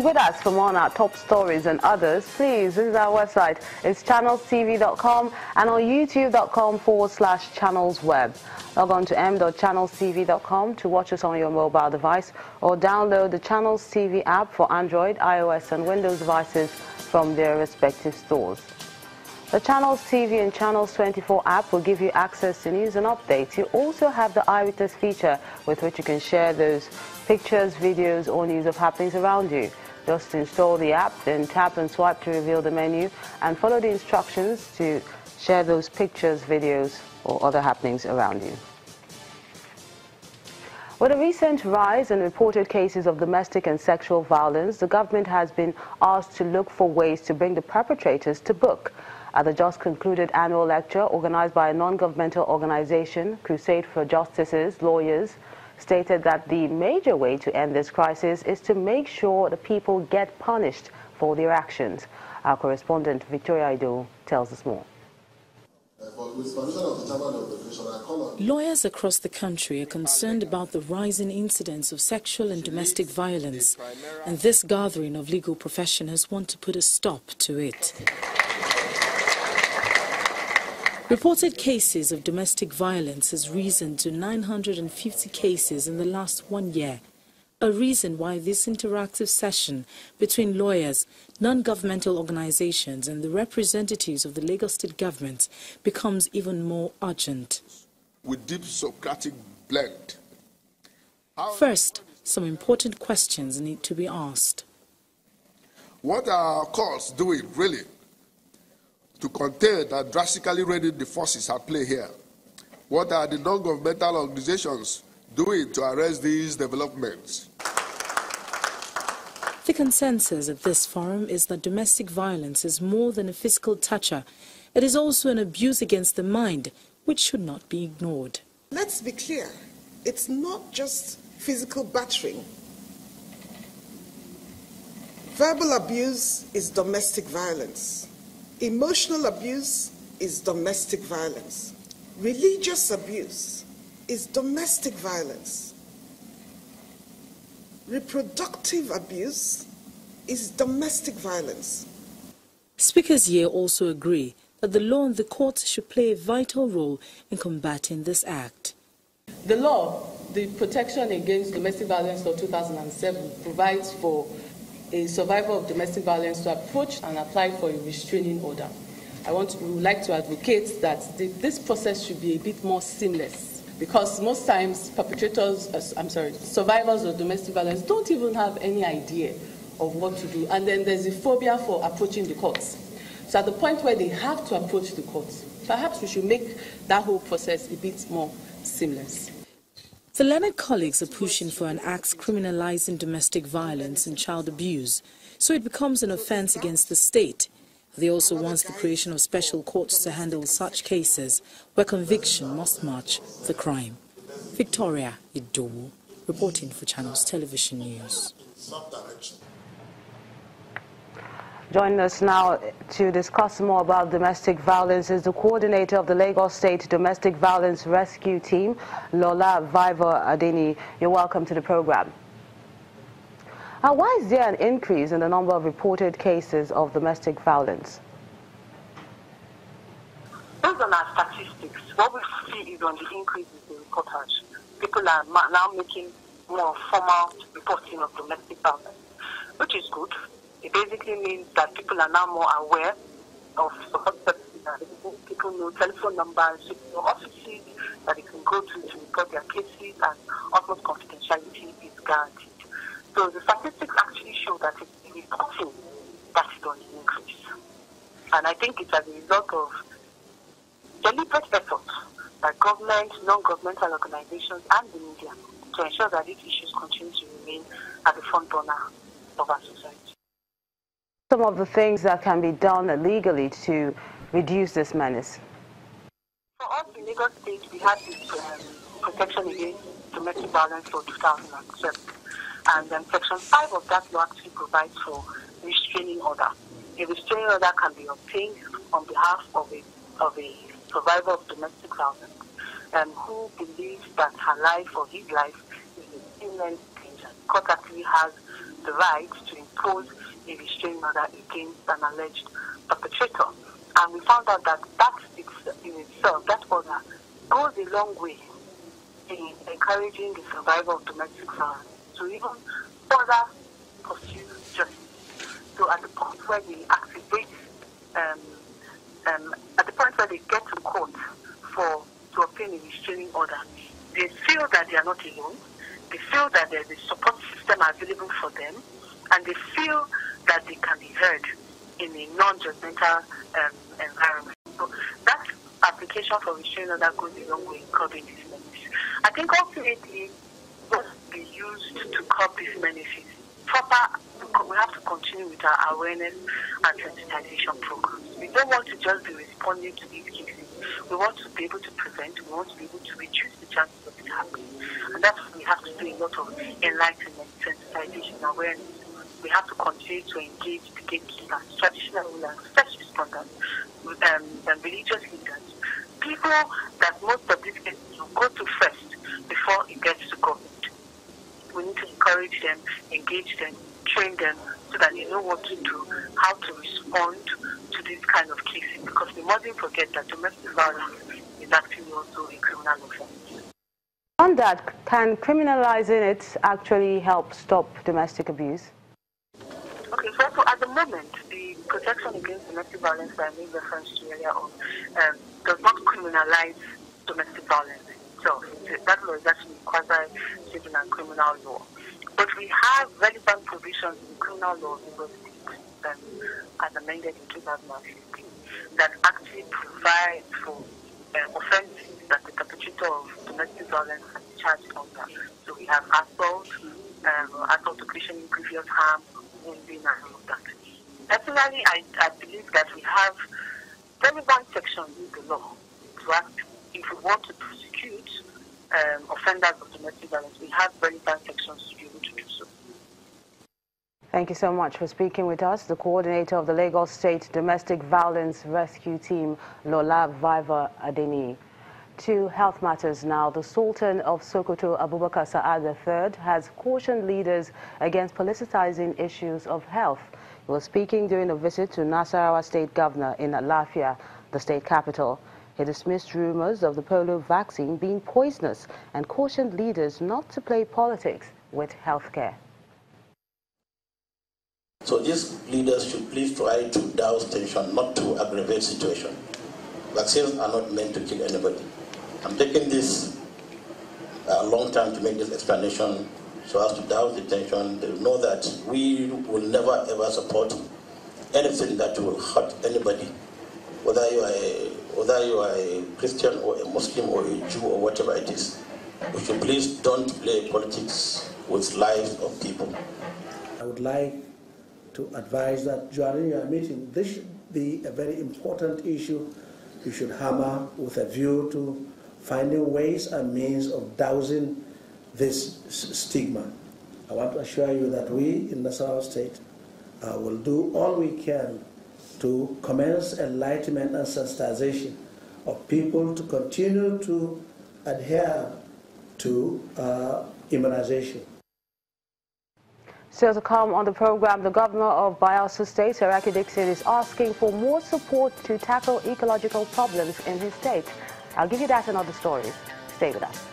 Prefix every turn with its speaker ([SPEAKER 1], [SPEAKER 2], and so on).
[SPEAKER 1] with us for more on our top stories and others, please visit our website. It's channelstv.com and on youtube.com/channelsweb. Log on to m.channelstv.com to watch us on your mobile device or download the Channels TV app for Android, iOS and Windows devices from their respective stores. The Channels TV and Channels 24 app will give you access to news and updates. You also have the Eyewitness feature with which you can share those pictures, videos or news of happenings around you. Just install the app, then tap and swipe to reveal the menu and follow the instructions to share those pictures, videos or other happenings around you. With a recent rise in reported cases of domestic and sexual violence, the government has been asked to look for ways to bring the perpetrators to book. At the just concluded annual lecture organized by a non-governmental organization, Crusade for Justice's lawyers stated that the major way to end this crisis is to make sure the people get punished for their actions. Our correspondent Victoria Ido tells us more.
[SPEAKER 2] Lawyers across the country are concerned about the rising incidents of sexual and domestic violence, and this gathering of legal professionals want to put a stop to it. Reported cases of domestic violence has risen to 950 cases in the last 1 year, a reason why this interactive session between lawyers, non-governmental organizations and the representatives of the Lagos State government becomes even more urgent.
[SPEAKER 3] With deep Socratic blend.
[SPEAKER 2] First, some important questions need to be asked.
[SPEAKER 3] What are our courts doing, really, to contain and drastically rein the forces at play here? What are the non-governmental organizations doing to arrest these developments?
[SPEAKER 2] The consensus at this forum is that domestic violence is more than a physical toucher. It is also an abuse against the mind, which should not be ignored.
[SPEAKER 4] Let's be clear, it's not just physical battering. Verbal abuse is domestic violence. Emotional abuse is domestic violence. Religious abuse is domestic violence. Reproductive abuse is domestic violence.
[SPEAKER 2] Speakers here also agree that the law and the courts should play a vital role in combating this act.
[SPEAKER 5] The law, the Protection Against Domestic Violence Law 2007, provides for a survivor of domestic violence to approach and apply for a restraining order. We would like to advocate that this process should be a bit more seamless, because most times survivors of domestic violence don't even have any idea of what to do, and then there's a phobia for approaching the courts. So at the point where they have to approach the courts, perhaps we should make that whole process a bit more seamless.
[SPEAKER 2] The learned colleagues are pushing for an act criminalizing domestic violence and child abuse, so it becomes an offense against the state. They also want the creation of special courts to handle such cases where conviction must match the crime. Victoria Idowu, reporting for Channels Television News.
[SPEAKER 1] Joining us now to discuss more about domestic violence is the coordinator of the Lagos State Domestic Violence Rescue Team, Lola Viva Adeni. You're welcome to the program. Why is there an increase in the number of reported cases of domestic violence?
[SPEAKER 6] Based on our statistics, what we see is on the increase in reportage. People are now making more formal reporting of domestic violence, which is good. It basically means that people are now more aware of support services. People know telephone numbers, people know offices that they can go to report their cases, and utmost confidentiality is guaranteed. So the statistics actually show that it's the reporting that is on the increase. And I think it's as a result of deliberate efforts by government, non-governmental organizations and the media to ensure that these issues continue to remain at the front burner of our society.
[SPEAKER 1] Some of the things that can be done legally to reduce this menace?
[SPEAKER 6] For us in Lagos State, we had this Protection Against Domestic Violence Law 2007. And Section 5 of that law actually provides for restraining order. A restraining order can be obtained on behalf of a survivor of domestic violence who believes that her life or his life is in imminent danger. court actually has the right to impose a restraining order against an alleged perpetrator. And we found out that in itself, that order goes a long way in encouraging the survival of domestic violence to even further pursue justice. So at the point where they activate, at the point where they get to court to obtain a restraining order, they feel that they are not alone. They feel that there's a support system available for them, and they feel that they can be heard in a non-judgmental environment. So that application for restraining order goes a long way in curbing these menaces. I think ultimately what we used to curb these menaces, we have to continue with our awareness and sensitization programs. We don't want to just be responding to these cases. We want to be able to prevent, we want to be able to reduce the chances of it happening. And that's why we have to do a lot of enlightenment, sensitization, awareness. We have to continue to engage the gatekeepers, traditional rulers, first responders, and religious leaders, people that most of these cases will go to first before it gets to government. We need to encourage them, engage them, train them so that they know what to do, how to respond to these kind of cases, because we mustn't forget that domestic violence is actually also a criminal offense.
[SPEAKER 1] On that, can criminalizing it actually help stop domestic abuse?
[SPEAKER 6] Okay, so at the moment, the protection against domestic violence that I made reference to earlier on does not criminalize domestic violence itself. That law is actually quasi-civil and criminal law. But we have relevant provisions in the criminal law as amended in 2015 that actually provide for offences that the perpetrator of domestic violence can be charged under. So we have assault, assault occasioning grievous harm, wounding, and all of that. Personally, I believe that we have relevant sections in the law to act if we want to prosecute offenders of domestic violence. We have relevant sections to be able to do so.
[SPEAKER 1] Thank you so much for speaking with us. The coordinator of the Lagos State Domestic Violence Rescue Team, Lola Viva Adeni. To health matters now. The Sultan of Sokoto, Abubakar Sa'ad III, has cautioned leaders against politicizing issues of health. He was speaking during a visit to Nasarawa State Governor in Lafia, the state capital. He dismissed rumors of the polio vaccine being poisonous and cautioned leaders not to play politics with healthcare.
[SPEAKER 7] So these leaders should please try to douse tension, not to aggravate situation. Vaccines are not meant to kill anybody. I'm taking this a long time to make this explanation so as to douse the tension. They know that we will never ever support anything that will hurt anybody, whether you are a Christian or a Muslim or a Jew or whatever it is. We should please don't play politics with lives of people.
[SPEAKER 8] I would like to advise that during your meeting, this should be a very important issue. You should hammer with a view to finding ways and means of dousing this stigma. I want to assure you that we in Nasarawa State will do all we can to commence enlightenment and sensitization of people to continue to adhere to immunization.
[SPEAKER 1] Still to come on the program, the governor of Bayelsa State, Saraki Dixon, is asking for more support to tackle ecological problems in his state. I'll give you that and other stories. Stay with us.